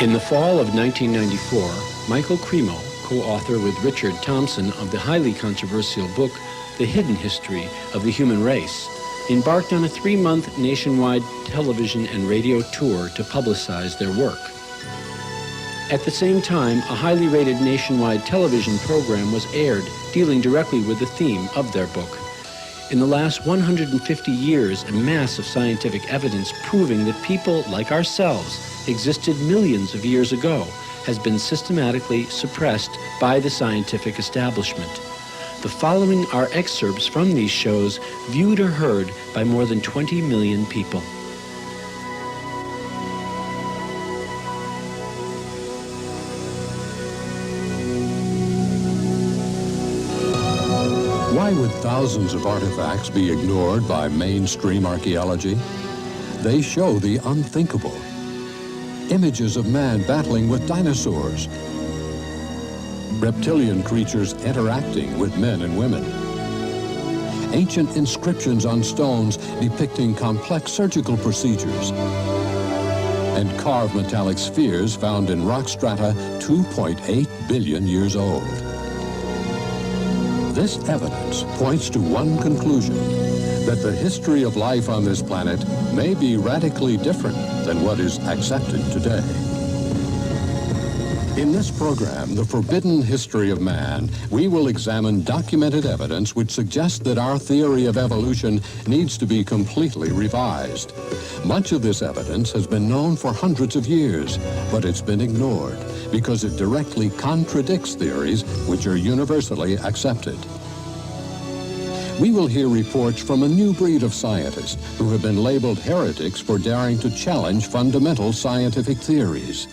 In the fall of 1994, Michael Cremo, co-author with Richard Thompson of the highly controversial book, The Hidden History of the Human Race, embarked on a 3-month nationwide television and radio tour to publicize their work. At the same time, a highly rated nationwide television program was aired dealing directly with the theme of their book. In the last 150 years, a mass of scientific evidence proving that people like ourselves existed millions of years ago has been systematically suppressed by the scientific establishment. The following are excerpts from these shows viewed or heard by more than 20 million people. Why would thousands of artifacts be ignored by mainstream archaeology? They show the unthinkable. Images of man battling with dinosaurs. Reptilian creatures interacting with men and women. Ancient inscriptions on stones depicting complex surgical procedures. And carved metallic spheres found in rock strata 2.8 billion years old. This evidence points to one conclusion, that the history of life on this planet may be radically different than what is accepted today. In this program, The Forbidden History of Man, we will examine documented evidence which suggests that our theory of evolution needs to be completely revised. Much of this evidence has been known for hundreds of years, but it's been ignored because it directly contradicts theories which are universally accepted. We will hear reports from a new breed of scientists who have been labeled heretics for daring to challenge fundamental scientific theories.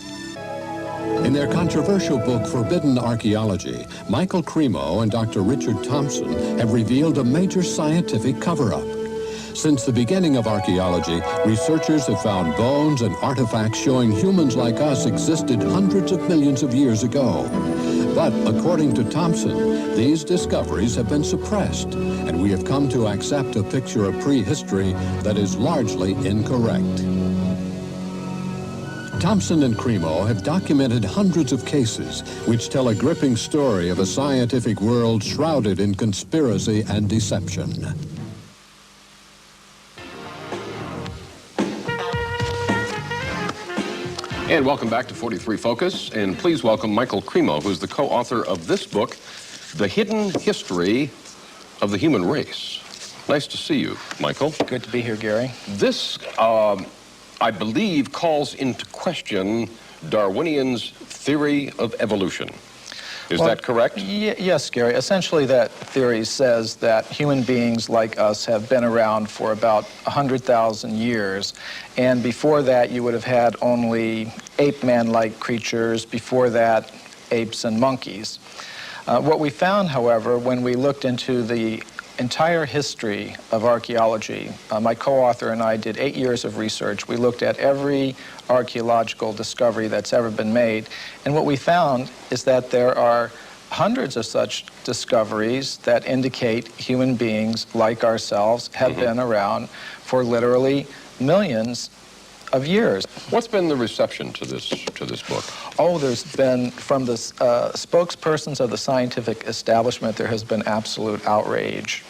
In their controversial book, Forbidden Archaeology, Michael Cremo and Dr. Richard Thompson have revealed a major scientific cover-up. Since the beginning of archaeology, researchers have found bones and artifacts showing humans like us existed hundreds of millions of years ago. But according to Thompson, these discoveries have been suppressed, and we have come to accept a picture of prehistory that is largely incorrect. Thompson and Cremo have documented hundreds of cases which tell a gripping story of a scientific world shrouded in conspiracy and deception. And welcome back to 43 Focus, and please welcome Michael Cremo, who's the co-author of this book, The Hidden History of the Human Race. Nice to see you, Michael. Good to be here, Gary. This, I believe, calls into question Darwinian's theory of evolution. Is that correct? Yes, Gary. Essentially, that theory says that human beings like us have been around for about 100,000 years. And before that, you would have had only ape-man-like creatures. Before that, apes and monkeys. What we found, however, when we looked into the entire history of archaeology, my co-author and I did 8 years of research. We looked at every archaeological discovery that's ever been made, and what we found is that there are hundreds of such discoveries that indicate human beings like ourselves have been around for literally millions of years. What's been the reception to this book? Oh, there's been, from the spokespersons of the scientific establishment, there has been absolute outrage.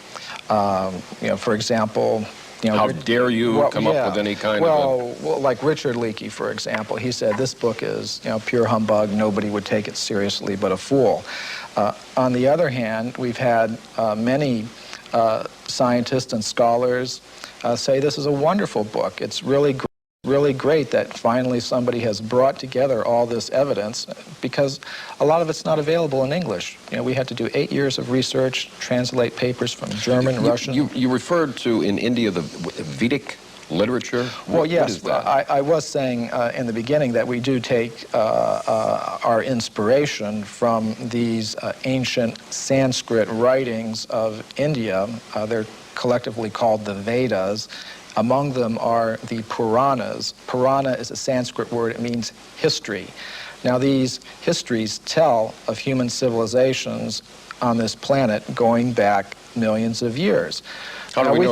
You know, for example, you know, how dare you come up with any kind of Well, like Richard Leakey, for example, he said this book is, you know, pure humbug. Nobody would take it seriously but a fool. On the other hand, we've had many scientists and scholars say this is a wonderful book. It's really great that finally somebody has brought together all this evidence, because a lot of it's not available in English. You know, we had to do 8 years of research, translate papers from German, Russian. You referred to in India the Vedic literature? Well, yes. What is that? I was saying in the beginning that we do take our inspiration from these ancient Sanskrit writings of India. They're collectively called the Vedas. Among them are the Puranas. Purana is a Sanskrit word. It means history. Now, these histories tell of human civilizations on this planet going back millions of years. How do we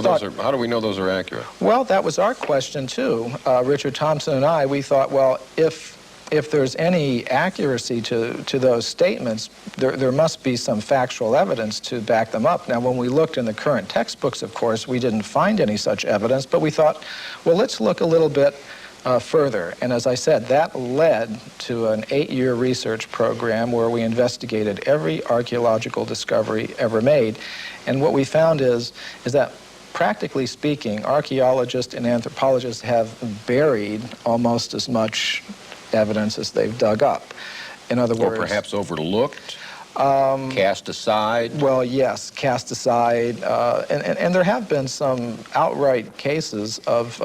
know those are accurate? Well, that was our question, too. Richard Thompson and I, we thought, well, if if there's any accuracy to those statements, there must be some factual evidence to back them up. Now, when we looked in the current textbooks, of course, we didn't find any such evidence, but we thought, well, let's look a little bit further. And as I said, that led to an 8-year research program where we investigated every archaeological discovery ever made. And what we found is that, practically speaking, archaeologists and anthropologists have buried almost as much evidence as they've dug up. In other words... Or perhaps overlooked, cast aside? Well, yes, cast aside. And there have been some outright cases of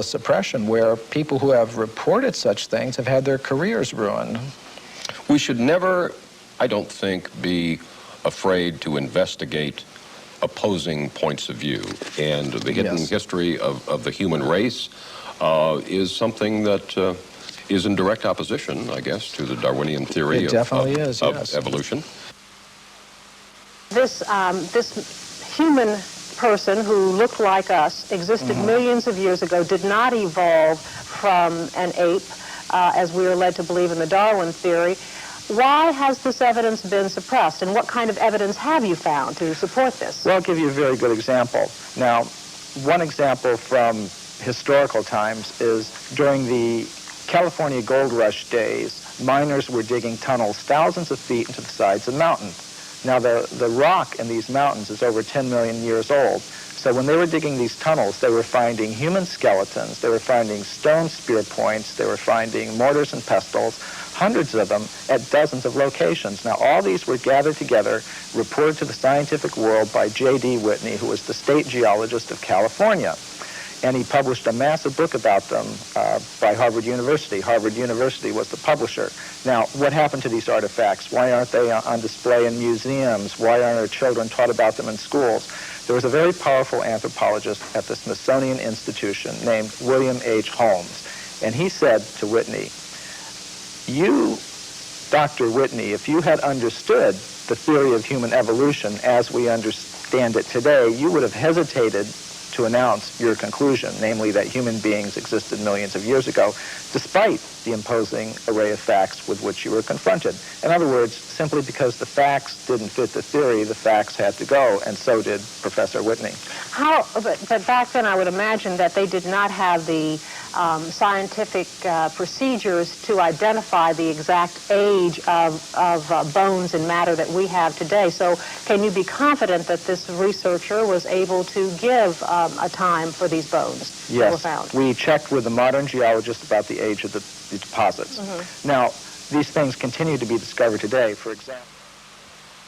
suppression where people who have reported such things have had their careers ruined. We should never, I don't think, be afraid to investigate opposing points of view. And the hidden history of the human race is something that is in direct opposition, I guess, to the Darwinian theory of evolution. This human person who looked like us, existed millions of years ago, did not evolve from an ape, as we are led to believe in the Darwin theory. Why has this evidence been suppressed, and what kind of evidence have you found to support this? Well, I'll give you a very good example. Now, one example from historical times is during the California gold rush days, miners were digging tunnels thousands of feet into the sides of mountains. Now, the rock in these mountains is over 10 million years old. So when they were digging these tunnels, they were finding human skeletons, they were finding stone spear points, they were finding mortars and pestles, hundreds of them at dozens of locations. Now, all these were gathered together, reported to the scientific world by J.D. Whitney, who was the state geologist of California. And he published a massive book about them by Harvard University. Harvard University was the publisher. Now, what happened to these artifacts? Why aren't they on display in museums? Why aren't our children taught about them in schools? There was a very powerful anthropologist at the Smithsonian Institution named William H. Holmes. And he said to Whitney, you, Dr. Whitney, if you had understood the theory of human evolution as we understand it today, you would have hesitated to announce your conclusion, namely that human beings existed millions of years ago, despite the imposing array of facts with which you were confronted. In other words, simply because the facts didn't fit the theory, the facts had to go, and so did Professor Whitney. But back then I would imagine that they did not have the scientific procedures to identify the exact age of bones and matter that we have today. So can you be confident that this researcher was able to give a time for these bones that were found? Yes, we checked with the modern geologists about the age of the deposits. Now, these things continue to be discovered today, for example.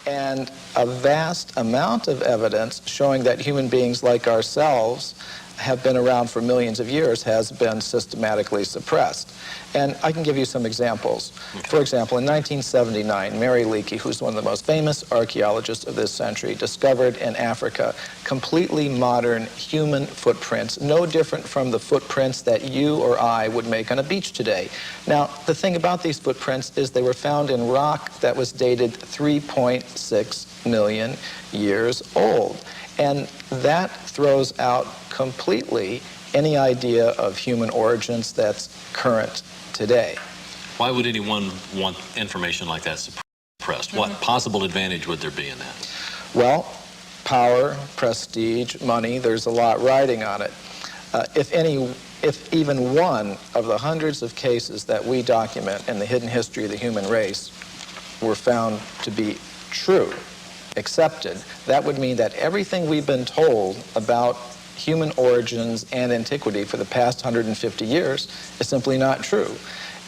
And a vast amount of evidence showing that human beings like ourselves have been around for millions of years has been systematically suppressed. And I can give you some examples. For example, in 1979, Mary Leakey, who's one of the most famous archaeologists of this century, discovered in Africa completely modern human footprints, no different from the footprints that you or I would make on a beach today. Now, the thing about these footprints is they were found in rock that was dated 3.6 million years old. And that throws out completely any idea of human origins that's current today. Why would anyone want information like that suppressed? What possible advantage would there be in that? Well, power, prestige, money, there's a lot riding on it. If even one of the hundreds of cases that we document in the hidden history of the human race were found to be true, accepted, that would mean that everything we've been told about human origins and antiquity for the past 150 years is simply not true.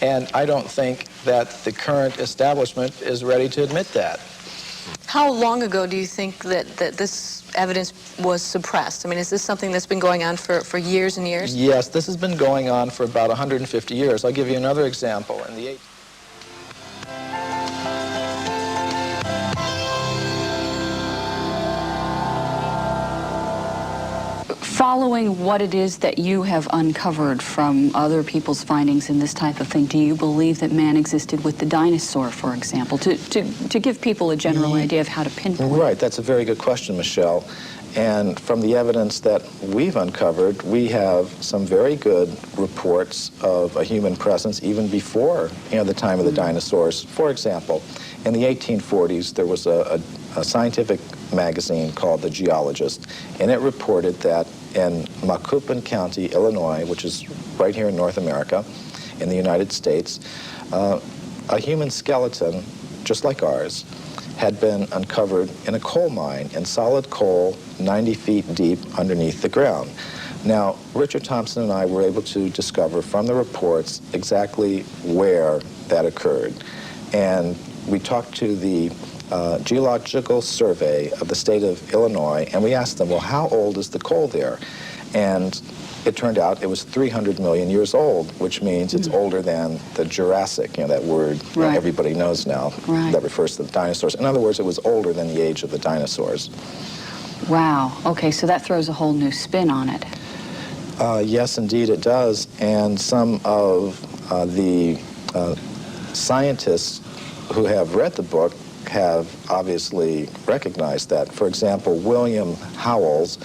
And I don't think that the current establishment is ready to admit that. How long ago do you think that this evidence was suppressed? I mean, is this something that's been going on for years and years? Yes, this has been going on for about 150 years. I'll give you another example. In the Following what it is that you have uncovered from other people's findings in this type of thing, do you believe that man existed with the dinosaur, for example, to give people a general idea of how to pinpoint? Right, that's a very good question, Michelle. And from the evidence that we've uncovered, we have some very good reports of a human presence even before, the time of the dinosaurs. For example, in the 1840s, there was a scientific magazine called The Geologist, and it reported that in Macoupin County, Illinois, which is right here in North America, in the United States, a human skeleton, just like ours, had been uncovered in a coal mine, in solid coal, 90 feet deep underneath the ground. Now, Richard Thompson and I were able to discover from the reports exactly where that occurred. And we talked to the Geological Survey of the state of Illinois, and we asked them, well, how old is the coal there? And it turned out it was 300 million years old, which means it's older than the Jurassic, that word everybody knows now, that refers to the dinosaurs. In other words, it was older than the age of the dinosaurs. Wow. Okay, so that throws a whole new spin on it. Yes, indeed it does. And some of the scientists who have read the book have obviously recognized that. For example, William Howells,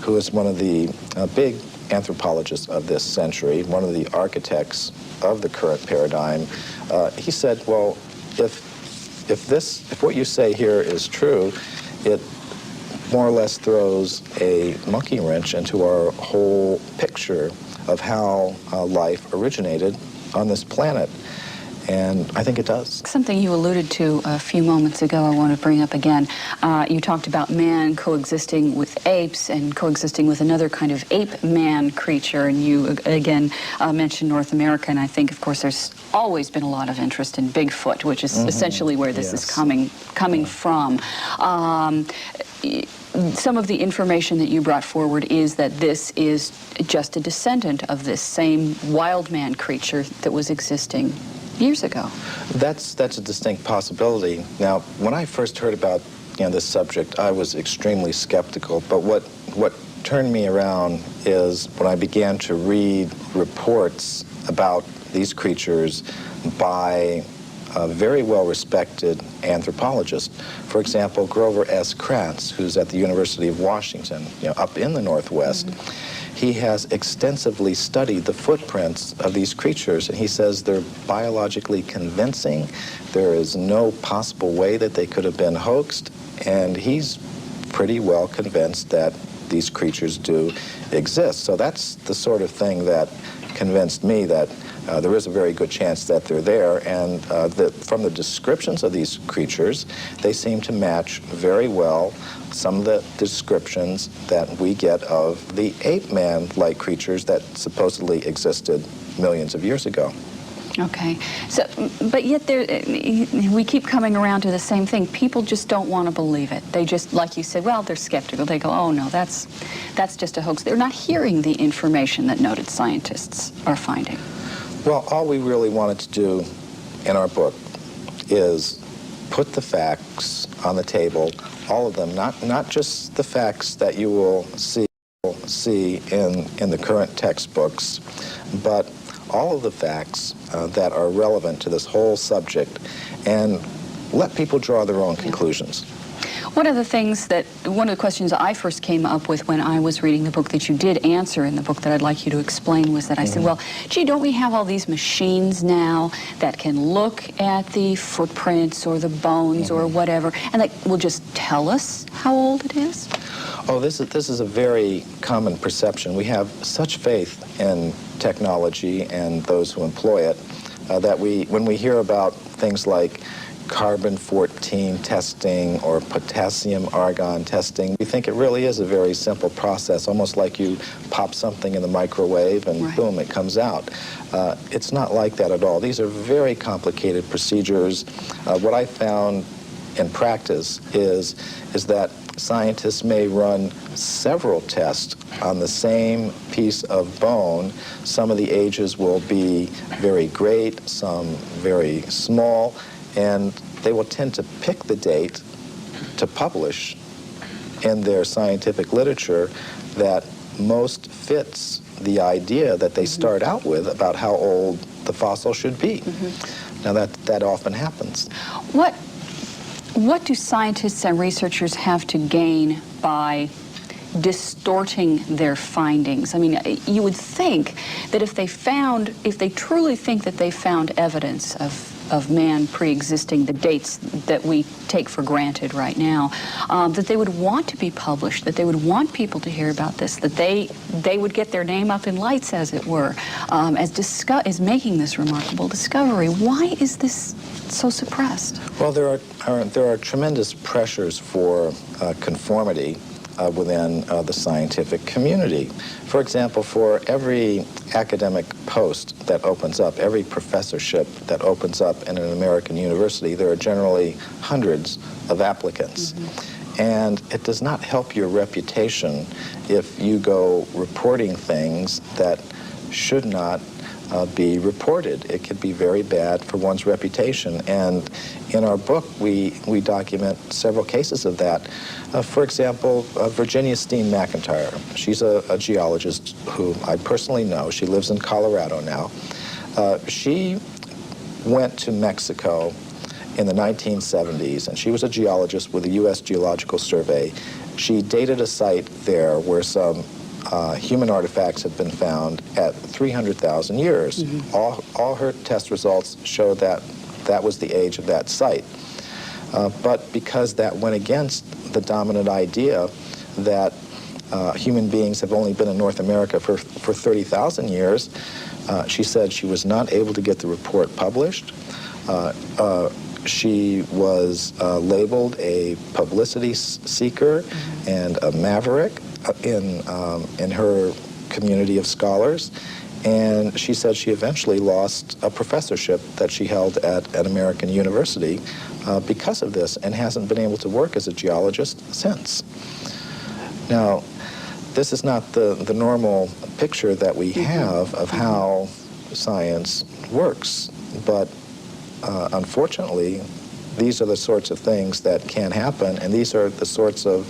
who is one of the big anthropologists of this century, one of the architects of the current paradigm, he said, well, if what you say here is true, it more or less throws a monkey wrench into our whole picture of how life originated on this planet. And I think it does. Something you alluded to a few moments ago I want to bring up again. You talked about man coexisting with apes and coexisting with another kind of ape-man creature, and you again mentioned North America, and I think, of course, there's always been a lot of interest in Bigfoot, which is essentially where this is coming from. Some of the information that you brought forward is that this is just a descendant of this same wild man creature that was existing years ago. That's a distinct possibility. Now, when I first heard about this subject, I was extremely skeptical. But what turned me around is when I began to read reports about these creatures by very well-respected anthropologists. For example, Grover S. Krantz, who's at the University of Washington, up in the Northwest. He has extensively studied the footprints of these creatures, and he says they're biologically convincing. There is no possible way that they could have been hoaxed, and he's pretty well convinced that these creatures do exist. So that's the sort of thing that convinced me that there is a very good chance that they're there, and from the descriptions of these creatures, they seem to match very well some of the descriptions that we get of the ape-man-like creatures that supposedly existed millions of years ago. Okay, so, but yet we keep coming around to the same thing. People just don't want to believe it. They just, like you said, well, they're skeptical. They go, oh no, that's just a hoax. They're not hearing the information that noted scientists are finding. Well, all we really wanted to do in our book is put the facts on the table, all of them, not just the facts that you will see in the current textbooks, but all of the facts that are relevant to this whole subject, and let people draw their own conclusions. One of the questions I first came up with when I was reading the book that you did answer in the book that I'd like you to explain was that I said, well, gee, don't we have all these machines now that can look at the footprints or the bones or whatever, and that will just tell us how old it is? Oh, this is a very common perception. We have such faith in technology and those who employ it that when we hear about things like carbon-14 testing or potassium-argon testing, we think it really is a very simple process, almost like you pop something in the microwave and boom, it comes out. It's not like that at all. These are very complicated procedures. What I found in practice is that scientists may run several tests on the same piece of bone. Some of the ages will be very great, some very small, and they will tend to pick the date to publish in their scientific literature that most fits the idea that they start out with about how old the fossil should be. Now that often happens. What do scientists and researchers have to gain by distorting their findings? I mean, you would think that if they truly think that they found evidence of man pre-existing the dates that we take for granted right now, that they would want to be published, that they would want people to hear about this, that they would get their name up in lights, as it were, as making this remarkable discovery. Why is this so suppressed? Well, there are tremendous pressures for conformity within the scientific community. For example, for every academic post that opens up, every professorship that opens up in an American university, there are generally hundreds of applicants. And it does not help your reputation if you go reporting things that should not be reported. It could be very bad for one's reputation. And in our book, we document several cases of that. For example, Virginia Steen McIntyre. She's a geologist who I personally know. She lives in Colorado now. She went to Mexico in the 1970s, and she was a geologist with the U.S. Geological Survey. She dated a site there where some human artifacts have been found at 300,000 years. All her test results show that that was the age of that site. But because that went against the dominant idea that human beings have only been in North America for 30,000 years, she said she was not able to get the report published. She was labeled a publicity seeker and a maverick in her community of scholars, and she said she eventually lost a professorship that she held at an American university because of this, and hasn't been able to work as a geologist since. Now, this is not the normal picture that we have of how science works, but unfortunately, these are the sorts of things that can happen, and these are the sorts of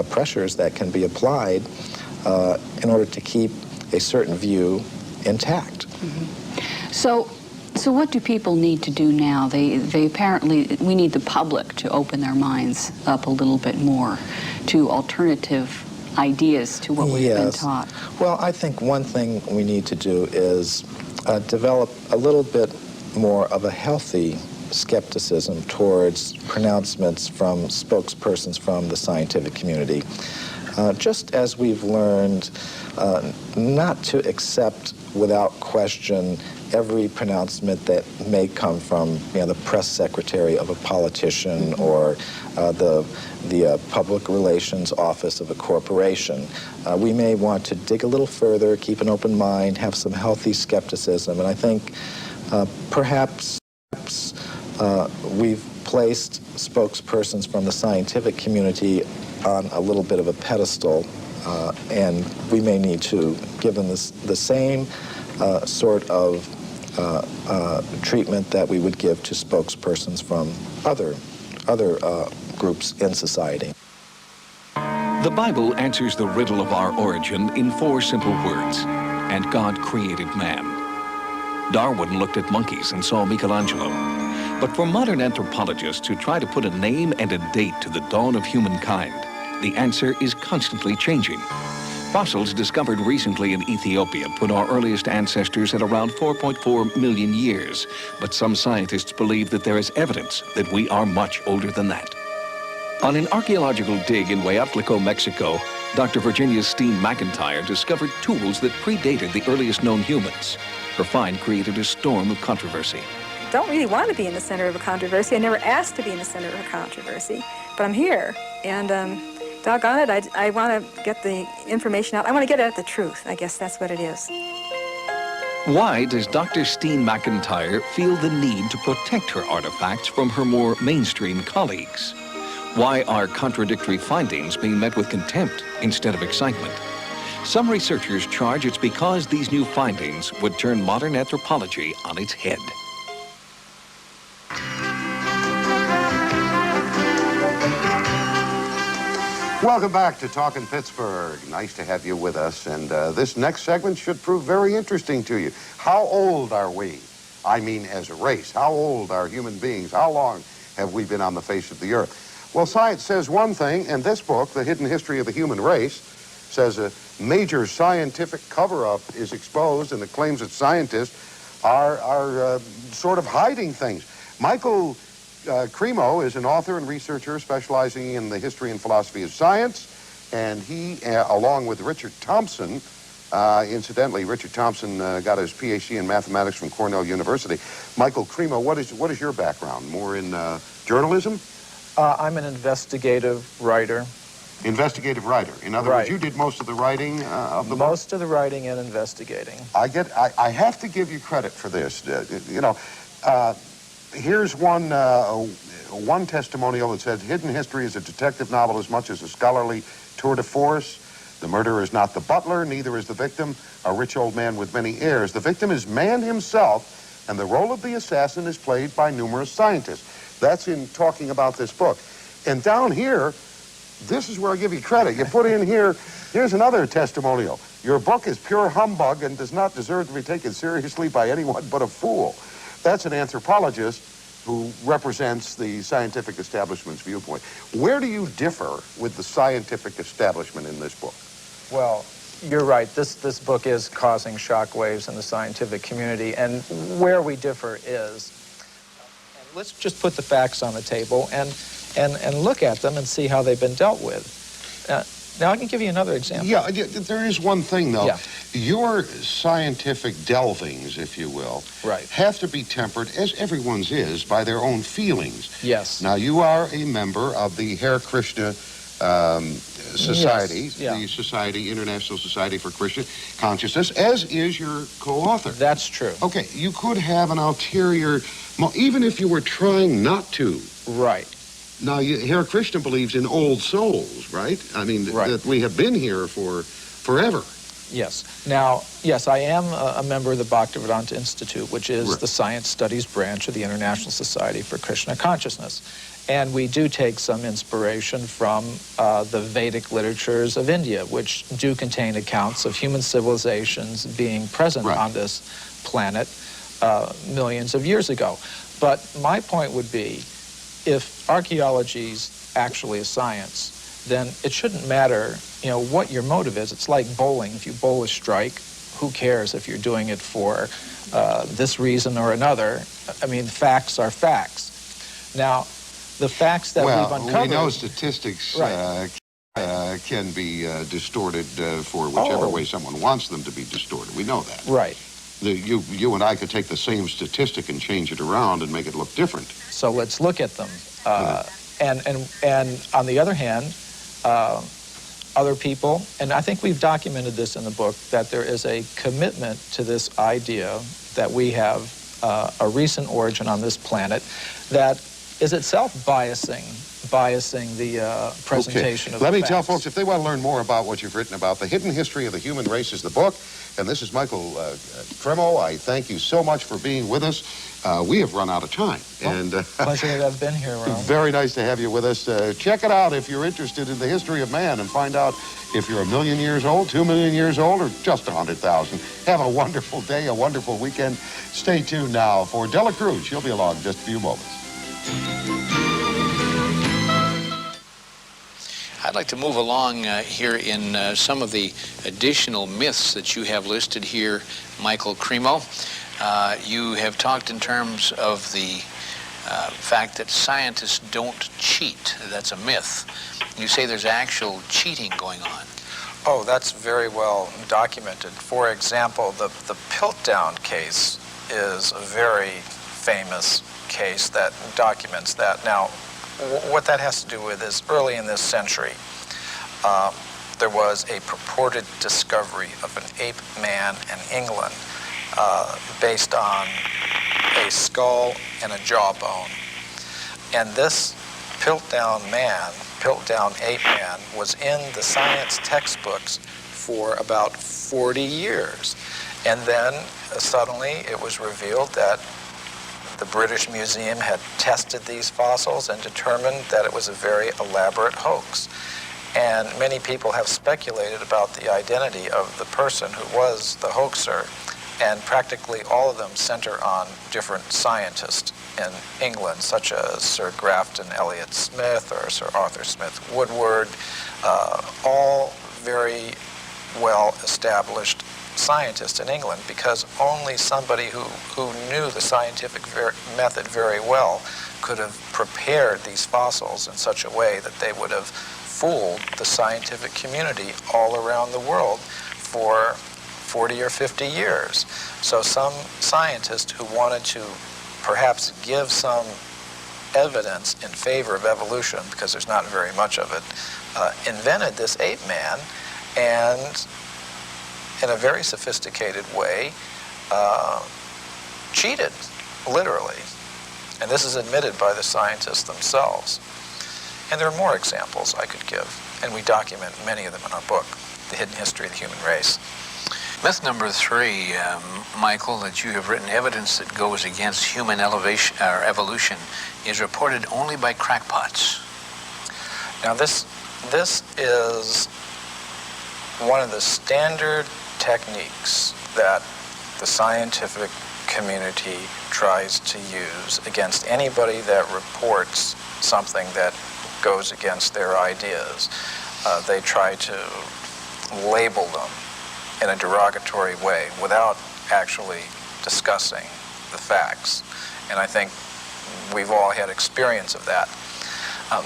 pressures that can be applied in order to keep a certain view intact. So what do people need to do now? They apparently, we need the public to open their minds up a little bit more to alternative ideas to what we've been taught. Well, I think one thing we need to do is develop a little bit more of a healthy skepticism towards pronouncements from spokespersons from the scientific community. Just as we've learned not to accept without question every pronouncement that may come from the press secretary of a politician or the public relations office of a corporation. We may want to dig a little further, keep an open mind, have some healthy skepticism, and I think perhaps we've placed spokespersons from the scientific community on a little bit of a pedestal, and we may need to give them the same sort of treatment that we would give to spokespersons from other groups in society. The Bible answers the riddle of our origin in 4 simple words: and God created man. Darwin looked at monkeys and saw Michelangelo. But for modern anthropologists who try to put a name and a date to the dawn of humankind, the answer is constantly changing. Fossils discovered recently in Ethiopia put our earliest ancestors at around 4.4 million years, but some scientists believe that there is evidence that we are much older than that. On an archaeological dig in Hueyatlico, Mexico, Dr. Virginia Steen McIntyre discovered tools that predated the earliest known humans. Her find created a storm of controversy. Don't really want to be in the center of a controversy. I never asked to be in the center of a controversy, but I'm here, and doggone it, I want to get the information out. I want to get at the truth. I guess that's what it is. Why does Dr. Steen McIntyre feel the need to protect her artifacts from her more mainstream colleagues? Why are contradictory findings being met with contempt instead of excitement? Some researchers charge it's because these new findings would turn modern anthropology on its head. Welcome back to Talkin' Pittsburgh. Nice to have you with us. And this next segment should prove very interesting to you. How old are we? I mean, as a race. How old are human beings? How long have we been on the face of the earth? Well, science says one thing, and this book, The Hidden History of the Human Race, says a major scientific cover-up is exposed, and it claims that scientists are sort of hiding things. Michael Cremo is an author and researcher specializing in the history and philosophy of science, and he, along with Richard Thompson, incidentally, Richard Thompson got his PhD in mathematics from Cornell University. Michael Cremo, what is your background? More in journalism? I'm an investigative writer. Investigative writer. In other words, you did most of the writing of the book? Most of the writing and investigating. I have to give you credit for this. Here's one testimonial that said, Hidden History is a detective novel as much as a scholarly tour de force. The murderer is not the butler, neither is the victim, a rich old man with many heirs. The victim is man himself, and the role of the assassin is played by numerous scientists. That's in talking about this book. And down here, this is where I give you credit. You put in here, here's another testimonial. Your book is pure humbug and does not deserve to be taken seriously by anyone but a fool. That's an anthropologist who represents the scientific establishment's viewpoint. Where do you differ with the scientific establishment in this book? Well, you're right. This book is causing shockwaves in the scientific community, and where we differ is, and let's just put the facts on the table and look at them and see how they've been dealt with. Now, I can give you another example. Yeah, there is one thing, though. Yeah. Your scientific delvings, if you will, have to be tempered, as everyone's is, by their own feelings. Yes. Now, you are a member of the Hare Krishna Society, the International Society for Christian Consciousness, as is your co-author. That's true. Okay, you could have an ulterior, even if you were trying not to. Right. Now, Hare Krishna believes in old souls, right? I mean, that we have been here for forever. Yes. Now, yes, I am a member of the Bhaktivedanta Institute, which is the science studies branch of the International Society for Krishna Consciousness. And we do take some inspiration from the Vedic literatures of India, which do contain accounts of human civilizations being present on this planet millions of years ago. But my point would be, if archaeology is actually a science, then it shouldn't matter, what your motive is. It's like bowling. If you bowl a strike, who cares if you're doing it for this reason or another? I mean, facts are facts. Now, the facts that we've uncovered... Well, we know statistics can be distorted for whichever way someone wants them to be distorted. We know that. Right. You and I could take the same statistic and change it around and make it look different. So let's look at them. And on the other hand, other people, and I think we've documented this in the book, that there is a commitment to this idea that we have a recent origin on this planet that is itself biasing the presentation of the Let me facts. tell folks, if they want to learn more about what you've written about, The Hidden History of the Human Race is the book. And this is Michael Cremo. I thank you so much for being with us. We have run out of time. Pleasure that I've been here, Ron. Very nice to have you with us. Check it out if you're interested in the history of man and find out if you're 1 million years old, 2 million years old, or just 100,000. Have a wonderful day, a wonderful weekend. Stay tuned now for Della Cruz. She'll be along in just a few moments. I'd like to move along here in some of the additional myths that you have listed here, Michael Cremo. You have talked in terms of the fact that scientists don't cheat. That's a myth. You say there's actual cheating going on. Oh, that's very well documented. For example, the Piltdown case is a very famous case that documents that. Now, what that has to do with is early in this century, there was a purported discovery of an ape man in England based on a skull and a jawbone. And this Piltdown ape man, was in the science textbooks for about 40 years. And then suddenly it was revealed that the British Museum had tested these fossils and determined that it was a very elaborate hoax. And many people have speculated about the identity of the person who was the hoaxer, and practically all of them center on different scientists in England, such as Sir Grafton Elliott Smith or Sir Arthur Smith Woodward, all very well-established scientists in England, because only somebody who knew the scientific method very well could have prepared these fossils in such a way that they would have fooled the scientific community all around the world for 40 or 50 years. So some scientist who wanted to perhaps give some evidence in favor of evolution, because there's not very much of it, invented this ape man, and in a very sophisticated way cheated, literally. And this is admitted by the scientists themselves. And there are more examples I could give, and we document many of them in our book, The Hidden History of the Human Race. Myth number 3, Michael, that you have written, evidence that goes against human evolution is reported only by crackpots. Now this is one of the standard techniques that the scientific community tries to use against anybody that reports something that goes against their ideas. They try to label them in a derogatory way without actually discussing the facts. And I think we've all had experience of that.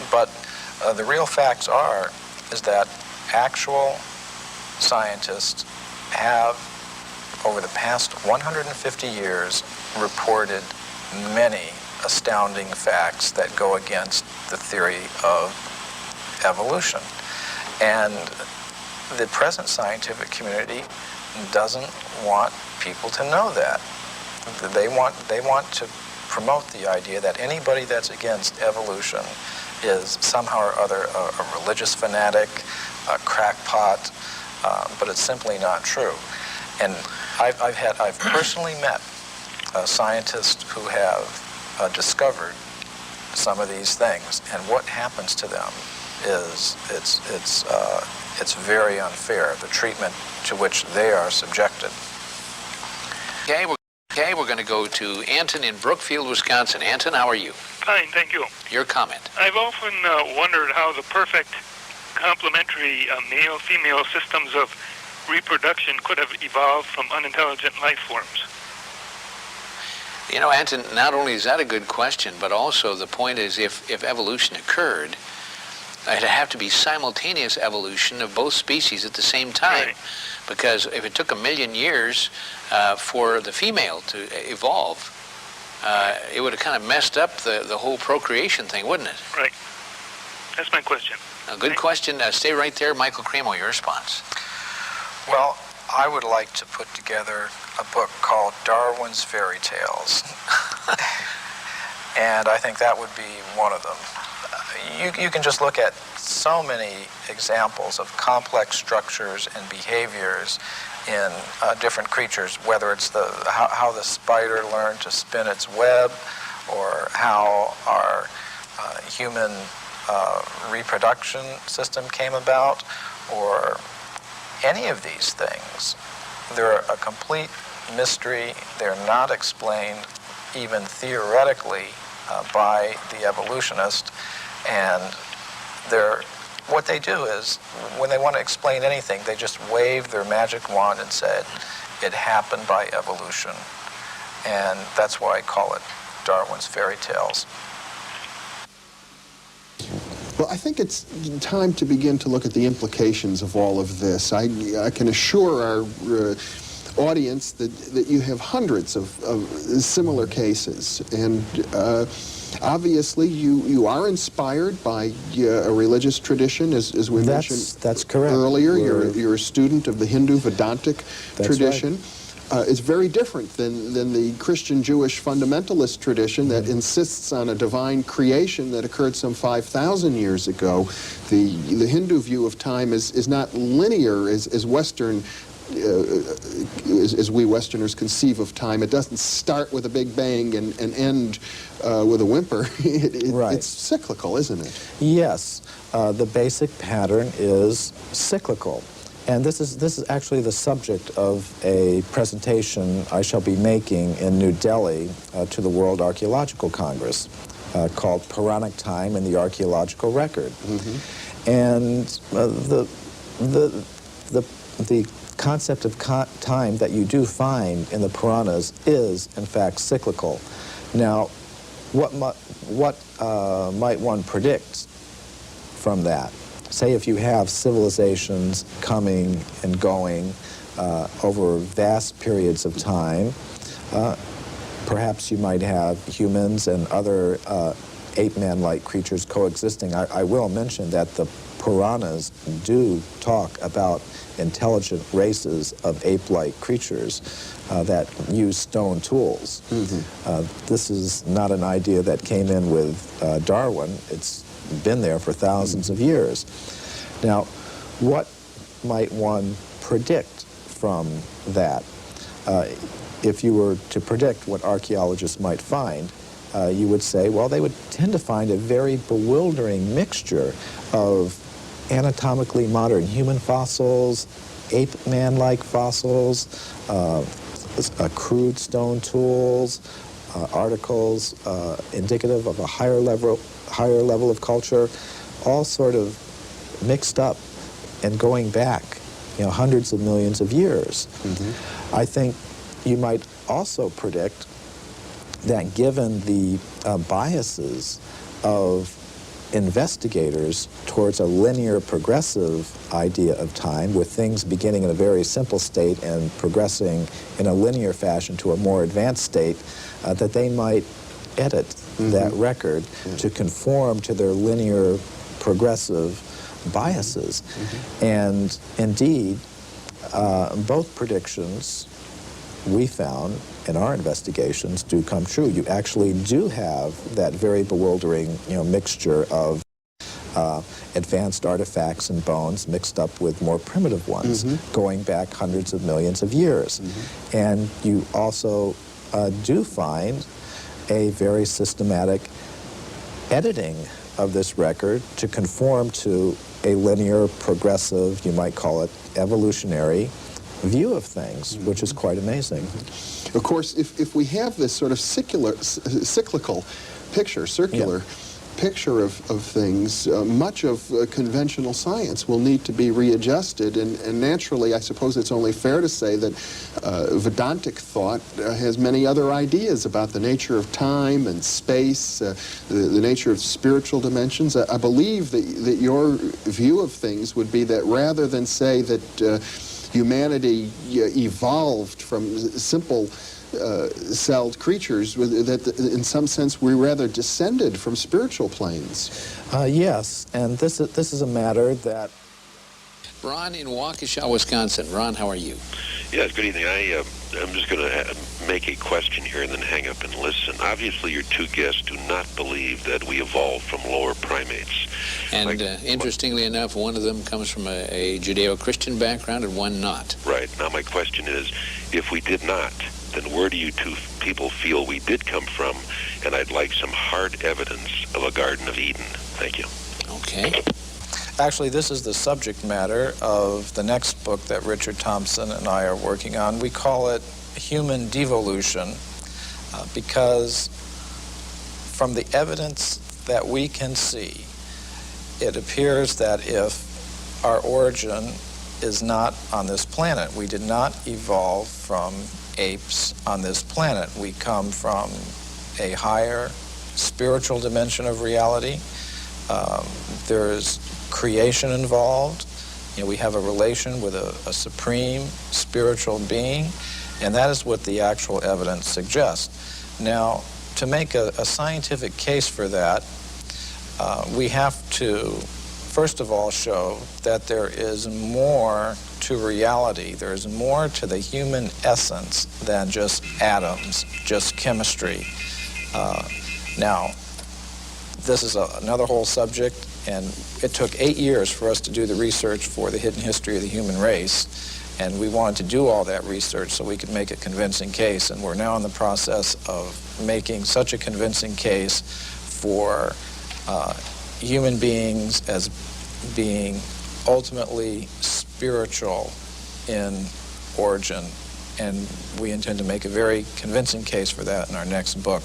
But the real facts is that actual scientists have, over the past 150 years, reported many astounding facts that go against the theory of evolution. And the present scientific community doesn't want people to know that. They want to promote the idea that anybody that's against evolution is somehow or other a religious fanatic, a crackpot, but it's simply not true. And I've personally met scientists who have discovered some of these things, and what happens to them is it's very unfair, the treatment to which they are subjected. Okay, we're going to go to Anton in Brookfield, Wisconsin. Anton, how are you? Fine, thank you. Your comment. I've often wondered how the perfect complementary male-female systems of reproduction could have evolved from unintelligent life forms. You know, Anton, not only is that a good question, but also the point is if evolution occurred, it'd have to be simultaneous evolution of both species at the same time. Right. Because if it took 1 million years for the female to evolve, it would have kind of messed up the whole procreation thing, wouldn't it? Right. That's my question. A good question. Stay right there. Michael Cremo, your response. Well, I would like to put together a book called Darwin's Fairy Tales. And I think that would be one of them. You can just look at so many examples of complex structures and behaviors in different creatures, whether it's how the spider learned to spin its web, or how our human reproduction system came about, or any of these things. They're a complete mystery. They're not explained even theoretically by the evolutionist. And what they do is, when they want to explain anything, they just wave their magic wand and said, it happened by evolution. And that's why I call it Darwin's Fairy Tales. Well, I think it's time to begin to look at the implications of all of this. I can assure our audience that you have hundreds of similar cases, and obviously you are inspired by a religious tradition, as we mentioned. That's correct. Earlier. You're a student of the Hindu Vedantic tradition. Right. It's very different than the Christian Jewish fundamentalist tradition that insists on a divine creation that occurred some 5,000 years ago. The Hindu view of time is not linear as Western as we Westerners conceive of time, it doesn't start with a big bang and end with a whimper. It's cyclical, isn't it? Yes. The basic pattern is cyclical. And this is actually the subject of a presentation I shall be making in New Delhi to the World Archaeological Congress called Puranic Time in the Archaeological Record. And the concept of time that you do find in the Puranas is, in fact, cyclical. Now, what might one predict from that? Say if you have civilizations coming and going over vast periods of time, perhaps you might have humans and other ape-man-like creatures coexisting. I will mention that the Puranas do talk about intelligent races of ape-like creatures that use stone tools. This is not an idea that came in with Darwin. It's been there for thousands of years. Now, what might one predict from that? If you were to predict what archaeologists might find, you would say, well, they would tend to find a very bewildering mixture of anatomically modern human fossils, ape-man-like fossils, crude stone tools, articles indicative of a higher level of culture, all sort of mixed up and going back, hundreds of millions of years. I think you might also predict that given the biases of investigators towards a linear progressive idea of time, with things beginning in a very simple state and progressing in a linear fashion to a more advanced state, that they might edit that record to conform to their linear progressive biases. And indeed, both predictions we found in our investigations do come true. You actually do have that very bewildering, mixture of advanced artifacts and bones mixed up with more primitive ones, going back hundreds of millions of years. And you also do find a very systematic editing of this record to conform to a linear, progressive, you might call it evolutionary, view of things, which is quite amazing. Of course, if we have this sort of cyclical picture, circular picture of things, much of conventional science will need to be readjusted, and naturally, I suppose it's only fair to say that Vedantic thought has many other ideas about the nature of time and space, the nature of spiritual dimensions. I believe that your view of things would be that rather than say that humanity evolved from simple celled creatures, that in some sense we rather descended from spiritual planes. Yes, and this is a matter that... Ron in Waukesha, Wisconsin. Ron, how are you? Yes, good evening. I'm just going to make a question here and then hang up and listen. Obviously, your two guests do not believe that we evolved from lower primates. And interestingly enough, one of them comes from a Judeo-Christian background and one not. Right. Now, my question is, if we did not, then where do you two people feel we did come from? And I'd like some hard evidence of a Garden of Eden. Thank you. Okay. Actually, this is the subject matter of the next book that Richard Thompson and I are working on. We call it Human Devolution because from the evidence that we can see, it appears that if our origin is not on this planet, we did not evolve from apes on this planet. We come from a higher spiritual dimension of reality. There's creation involved. We have a relation with a supreme spiritual being, and that is what the actual evidence suggests. Now, to make a scientific case for that, we have to, first of all, show that there is more to reality. There is more to the human essence than just atoms, just chemistry. Now, this is another whole subject, and it took 8 years for us to do the research for The Hidden History of the Human Race. And we wanted to do all that research so we could make a convincing case, and we're now in the process of making such a convincing case for human beings as being ultimately spiritual in origin, and we intend to make a very convincing case for that in our next book.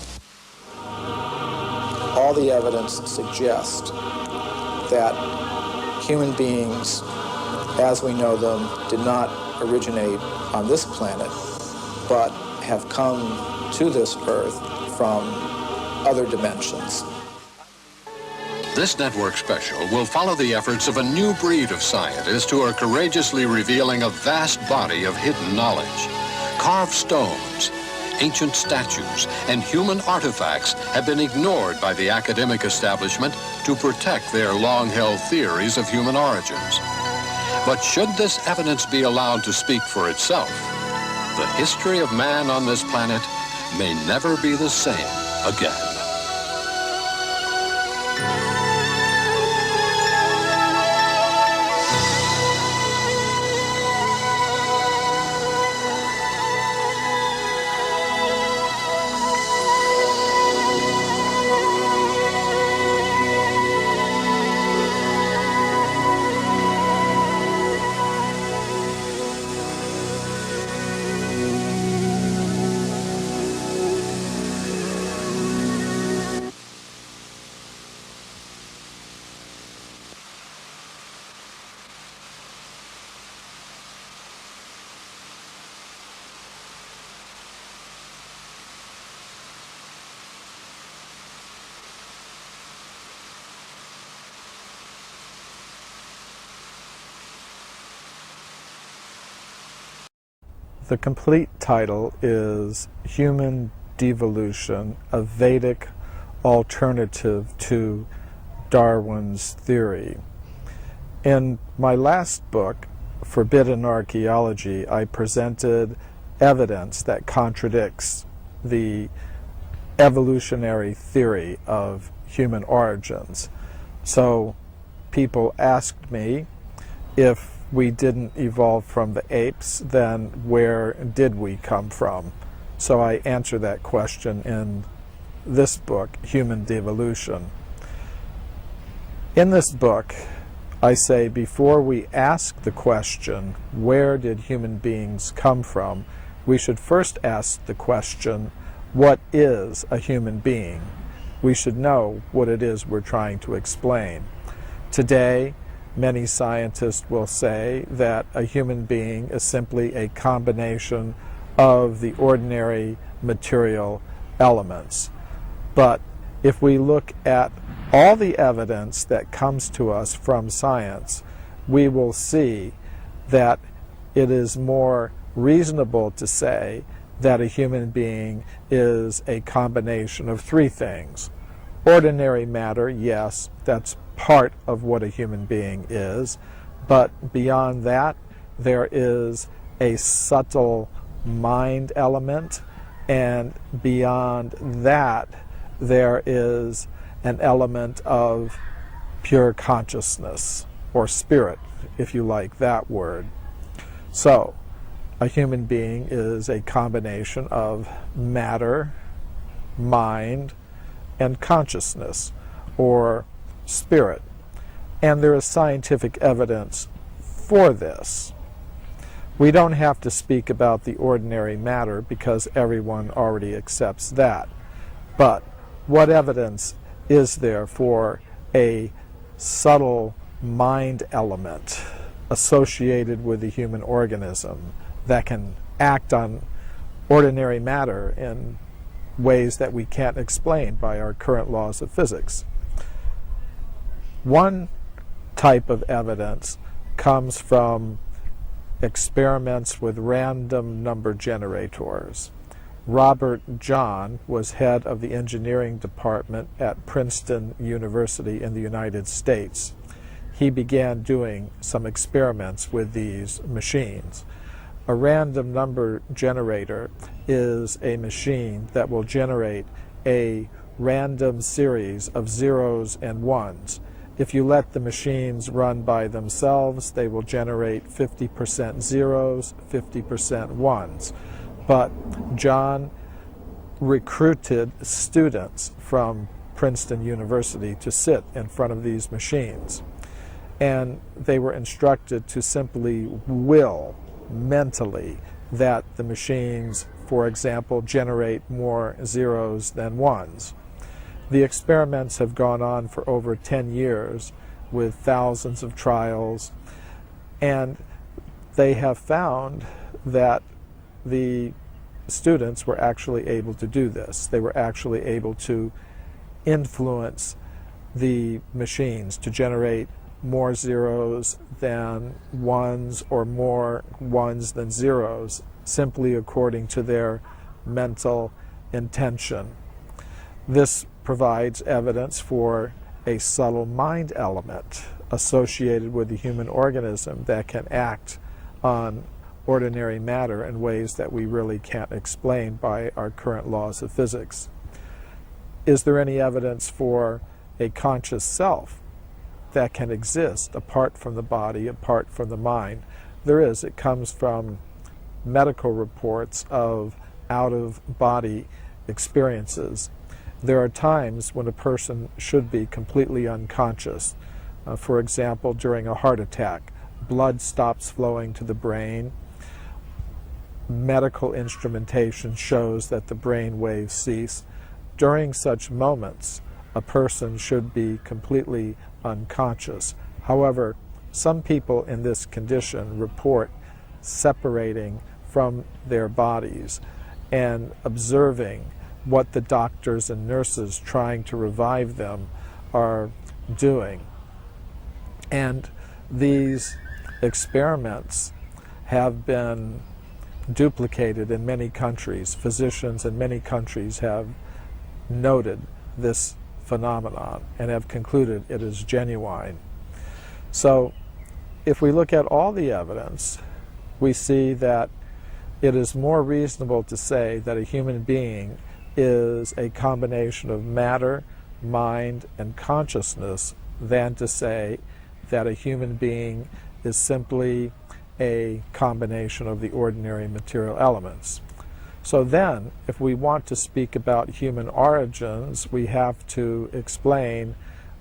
All the evidence suggests that human beings, as we know them, did not originate on this planet, but have come to this Earth from other dimensions. This network special will follow the efforts of a new breed of scientists who are courageously revealing a vast body of hidden knowledge. Carved stones, ancient statues, and human artifacts have been ignored by the academic establishment to protect their long-held theories of human origins. But should this evidence be allowed to speak for itself, the history of man on this planet may never be the same again. The complete title is Human Devolution, a Vedic Alternative to Darwin's Theory. In my last book, Forbidden Archaeology, I presented evidence that contradicts the evolutionary theory of human origins. So people asked me, if we didn't evolve from the apes, then where did we come from? So I answer that question in this book, Human Devolution. In this book, I say before we ask the question, where did human beings come from, we should first ask the question, what is a human being? We should know what it is we're trying to explain. Today, many scientists will say that a human being is simply a combination of the ordinary material elements. But if we look at all the evidence that comes to us from science, we will see that it is more reasonable to say that a human being is a combination of three things. Ordinary matter, yes, that's part of what a human being is, but beyond that, there is a subtle mind element, and beyond that, there is an element of pure consciousness, or spirit, if you like that word. So, a human being is a combination of matter, mind, and consciousness, or spirit. And there is scientific evidence for this. We don't have to speak about the ordinary matter because everyone already accepts that. But what evidence is there for a subtle mind element associated with the human organism that can act on ordinary matter in ways that we can't explain by our current laws of physics? One type of evidence comes from experiments with random number generators. Robert John was head of the engineering department at Princeton University in the United States. He began doing some experiments with these machines. A random number generator is a machine that will generate a random series of zeros and ones, If you let the machines run by themselves, they will generate 50% zeros, 50% ones. But John recruited students from Princeton University to sit in front of these machines. And they were instructed to simply will mentally that the machines, for example, generate more zeros than ones. The experiments have gone on for over 10 years with thousands of trials, and they have found that the students were actually able to do this. They were actually able to influence the machines to generate more zeros than ones or more ones than zeros, simply according to their mental intention. This provides evidence for a subtle mind element associated with the human organism that can act on ordinary matter in ways that we really can't explain by our current laws of physics. Is there any evidence for a conscious self that can exist apart from the body, apart from the mind? There is. It comes from medical reports of out-of-body experiences. There are times when a person should be completely unconscious. For example, during a heart attack, blood stops flowing to the brain. Medical instrumentation shows that the brain waves cease. During such moments, a person should be completely unconscious. However, some people in this condition report separating from their bodies and observing what the doctors and nurses trying to revive them are doing. And these experiments have been duplicated in many countries. Physicians in many countries have noted this phenomenon and have concluded it is genuine. So if we look at all the evidence, we see that it is more reasonable to say that a human being is a combination of matter, mind, and consciousness than to say that a human being is simply a combination of the ordinary material elements. So then, if we want to speak about human origins, we have to explain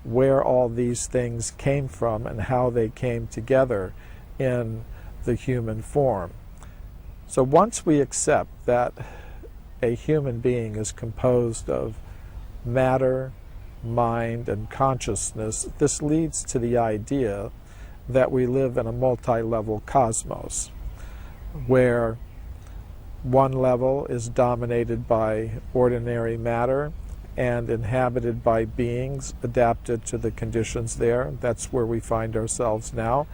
where all these things came from and how they came together in the human form. So once we accept that a human being is composed of matter, mind, and consciousness, this leads to the idea that we live in a multi-level cosmos, where one level is dominated by ordinary matter and inhabited by beings adapted to the conditions there. That's where we find ourselves now.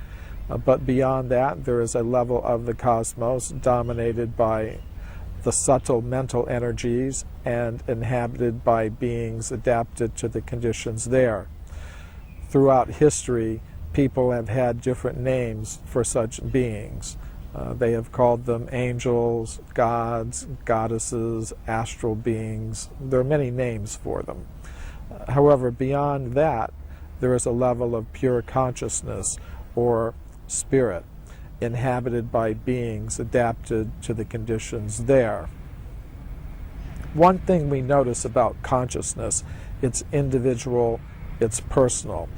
But beyond that, there is a level of the cosmos dominated by the subtle mental energies and inhabited by beings adapted to the conditions there. Throughout history, people have had different names for such beings. They have called them angels, gods, goddesses, astral beings. There are many names for them. However, beyond that, there is a level of pure consciousness or spirit inhabited by beings adapted to the conditions there. One thing we notice about consciousness, it's individual, it's personal.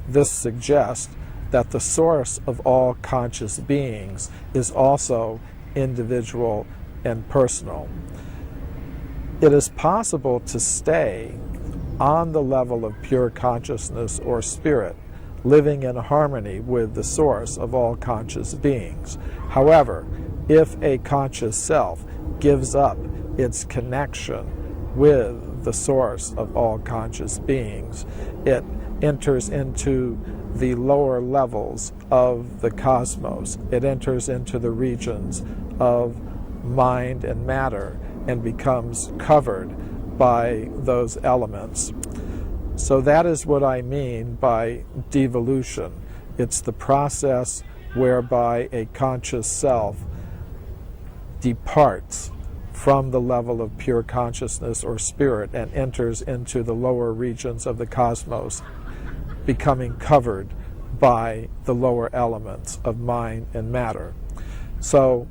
This suggests that the source of all conscious beings is also individual and personal. It is possible to stay on the level of pure consciousness or spirit, living in harmony with the source of all conscious beings. However, if a conscious self gives up its connection with the source of all conscious beings, it enters into the lower levels of the cosmos. It enters into the regions of mind and matter and becomes covered by those elements. So that is what I mean by devolution. It's the process whereby a conscious self departs from the level of pure consciousness or spirit and enters into the lower regions of the cosmos. becoming covered by the lower elements of mind and matter. So,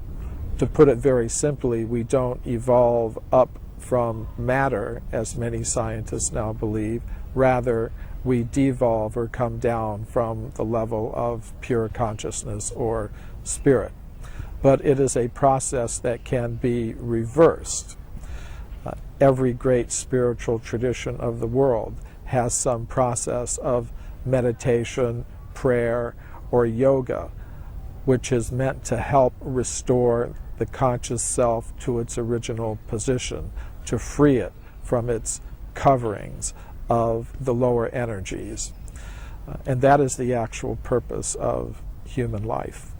to put it very simply, we don't evolve up from matter, as many scientists now believe. Rather, we devolve or come down from the level of pure consciousness or spirit. But it is a process that can be reversed. Every great spiritual tradition of the world has some process of meditation, prayer, or yoga, which is meant to help restore the conscious self to its original position, to free it from its coverings of the lower energies. And that is the actual purpose of human life.